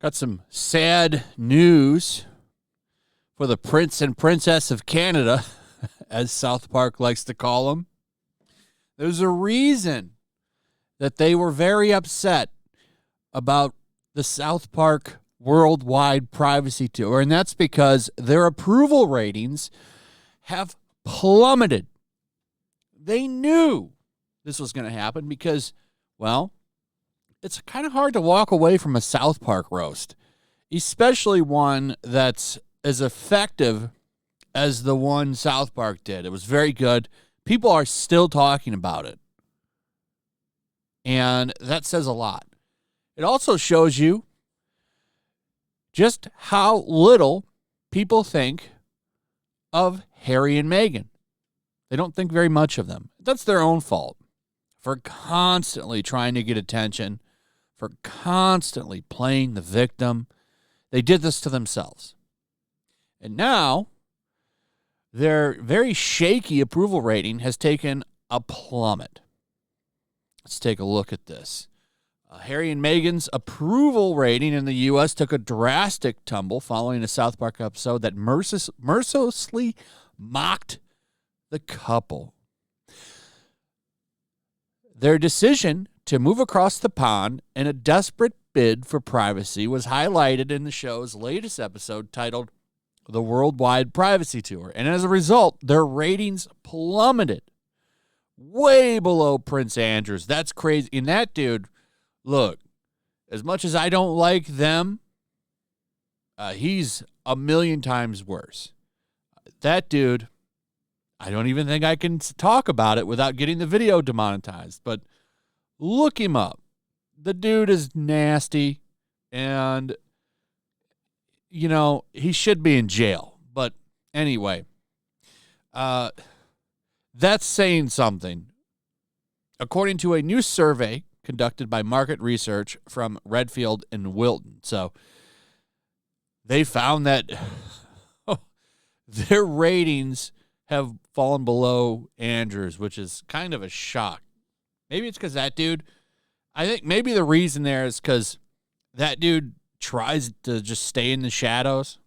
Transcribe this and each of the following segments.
Got some sad news for the Prince and Princess of Canada, as South Park likes to call them. There's a reason that they were very upset about the South Park Worldwide Privacy Tour, and that's because their approval ratings have plummeted. They knew this was going to happen because, well, it's kind of hard to walk away from a South Park roast, especially one that's as effective as the one South Park did. It was very good. People are still talking about it, and that says a lot. It also shows you just how little people think of Harry and Meghan. They don't think very much of them. That's their own fault for constantly trying to get attention, for constantly playing the victim. They did this to themselves. And now, their very shaky approval rating has taken a plummet. Let's take a look at this. Harry and Meghan's approval rating in the U.S. took a drastic tumble following a South Park episode that mercilessly mocked the couple. Their decision to move across the pond in a desperate bid for privacy was highlighted in the show's latest episode titled The Worldwide Privacy Tour. And as a result, their ratings plummeted way below Prince Andrew's. That's crazy. And that dude, look, as much as I don't like them, he's a million times worse. That dude, I don't even think I can talk about it without getting the video demonetized. But look him up. The dude is nasty, and, you know, he should be in jail. But anyway, that's saying something. According to a new survey conducted by market research from Redfield and Wilton. So they found that their ratings have fallen below Andrew's, which is kind of a shock. Maybe it's because that dude, I think maybe the reason there is because that dude tries to just stay in the shadows,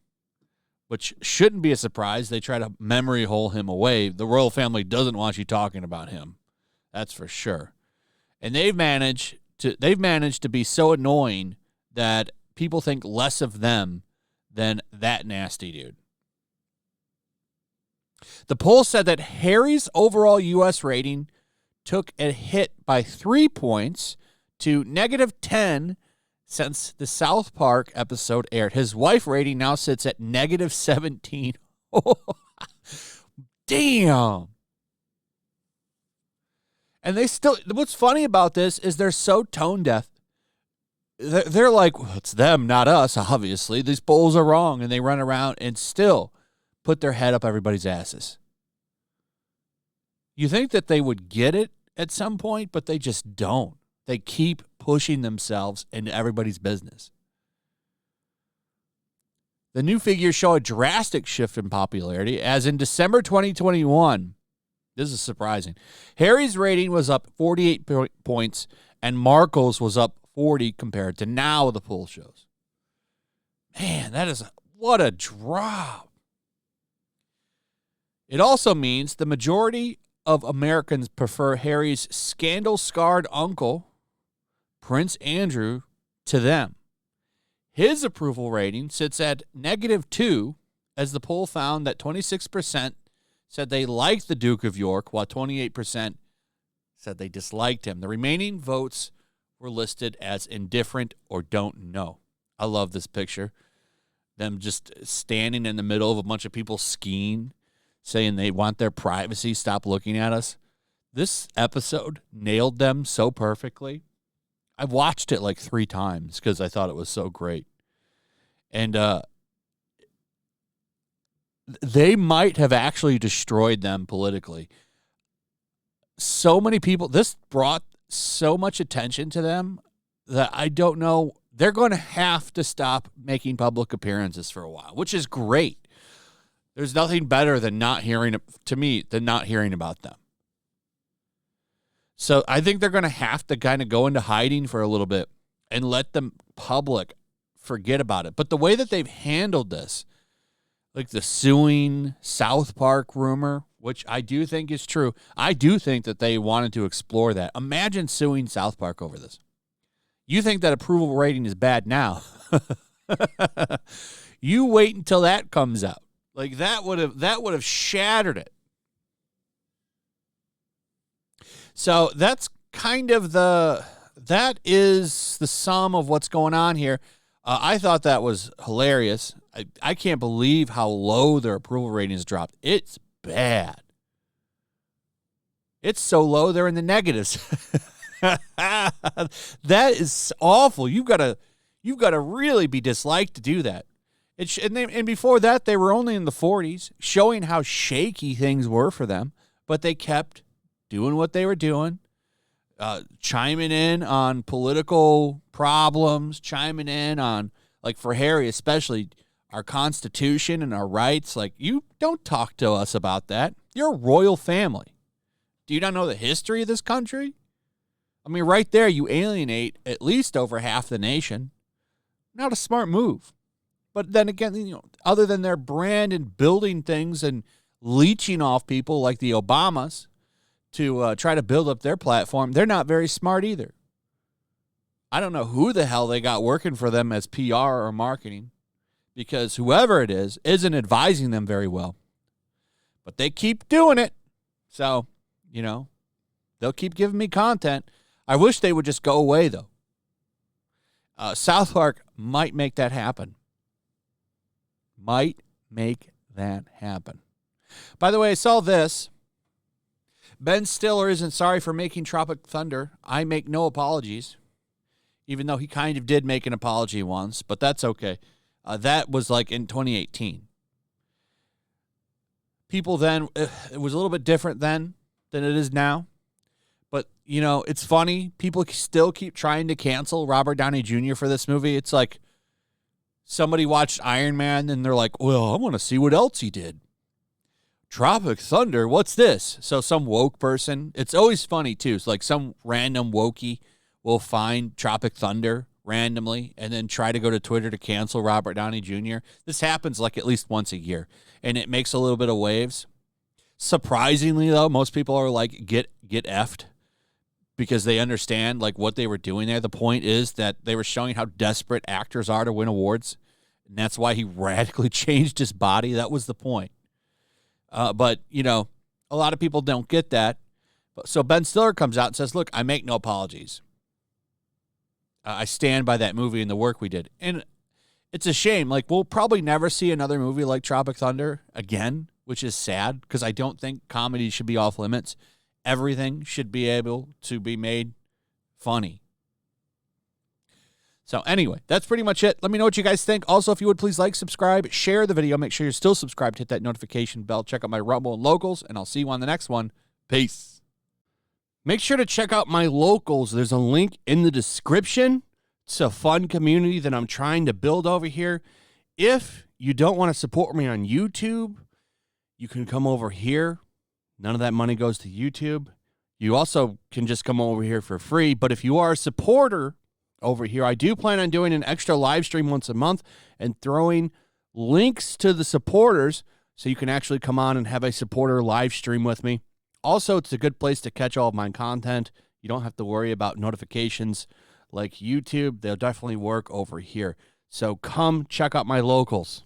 which shouldn't be a surprise. They try to memory hole him away. The royal family doesn't want you talking about him. That's for sure. And they've managed to be so annoying that people think less of them than that nasty dude. The poll said that Harry's overall U.S. rating took a hit by 3 points to -10 since the South Park episode aired. His wife rating now sits at -17. Damn. And they still, what's funny about this is they're so tone deaf. They're like, well, it's them, not us, obviously. These polls are wrong. And they run around and still put their head up everybody's asses. You think that they would get it at some point, but they just don't. They keep pushing themselves into everybody's business. The new figures show a drastic shift in popularity, as in December 2021, this is surprising, Harry's rating was up 48 points, and Markle's was up 40 compared to now, the poll shows. Man, what a drop. It also means the majority of Americans prefer Harry's scandal-scarred uncle, Prince Andrew, to them. His approval rating sits at -2, as the poll found that 26% said they liked the Duke of York, while 28% said they disliked him. The remaining votes were listed as indifferent or don't know. I love this picture. Them just standing in the middle of a bunch of people skiing, saying they want their privacy, stop looking at us. This episode nailed them so perfectly. I've watched it like 3 times because I thought it was so great. And they might have actually destroyed them politically. So many people, this brought so much attention to them that I don't know. They're going to have to stop making public appearances for a while, which is great. There's nothing better than not hearing about them. So I think they're going to have to kind of go into hiding for a little bit and let the public forget about it. But the way that they've handled this, like the suing South Park rumor, which I do think is true, I do think that they wanted to explore that. Imagine suing South Park over this. You think that approval rating is bad now. You wait until that comes out. Like that would have shattered it. So that's kind of that is the sum of what's going on here. I thought that was hilarious. I can't believe how low their approval ratings dropped. It's bad. It's so low they're in the negatives. That is awful. You've got to really be disliked to do that. And before that, they were only in the 40s, showing how shaky things were for them. But they kept doing what they were doing, chiming in on political problems, chiming in on, like for Harry especially, our Constitution and our rights. Like, you don't talk to us about that. You're a royal family. Do you not know the history of this country? I mean, right there, you alienate at least over half the nation. Not a smart move. But then again, other than their brand and building things and leeching off people like the Obamas to try to build up their platform, they're not very smart either. I don't know who the hell they got working for them as PR or marketing, because whoever it is isn't advising them very well. But they keep doing it. So, they'll keep giving me content. I wish they would just go away, though. South Park might make that happen. Might make that happen. By the way, I saw this. Ben Stiller isn't sorry for making Tropic Thunder. I make no apologies, even though he kind of did make an apology once, but that's okay. That was like in 2018. People then, it was a little bit different then than it is now. But, it's funny. People still keep trying to cancel Robert Downey Jr. for this movie. It's like somebody watched Iron Man and they're like, well, I want to see what else he did. Tropic Thunder, what's this? So some woke person, it's always funny too. It's like some random wokey will find Tropic Thunder randomly and then try to go to Twitter to cancel Robert Downey Jr. This happens like at least once a year, and it makes a little bit of waves. Surprisingly, though, most people are like, get effed, because they understand like what they were doing there. The point is that they were showing how desperate actors are to win awards, and that's why he radically changed his body. That was the point. But, a lot of people don't get that. So Ben Stiller comes out and says, look, I make no apologies. I stand by that movie and the work we did. And it's a shame. Like, we'll probably never see another movie like Tropic Thunder again, which is sad, because I don't think comedy should be off limits. Everything should be able to be made funny. So anyway, that's pretty much it. Let me know what you guys think. Also, if you would please like, subscribe, share the video. Make sure you're still subscribed. Hit that notification bell. Check out my Rumble and Locals, and I'll see you on the next one. Peace. Make sure to check out my Locals. There's a link in the description. It's a fun community that I'm trying to build over here. If you don't want to support me on YouTube, you can come over here. None of that money goes to YouTube. You also can just come over here for free. But if you are a supporter over here, I do plan on doing an extra live stream once a month and throwing links to the supporters so you can actually come on and have a supporter live stream with me. Also, it's a good place to catch all of my content. You don't have to worry about notifications like YouTube. They'll definitely work over here. So come check out my Locals.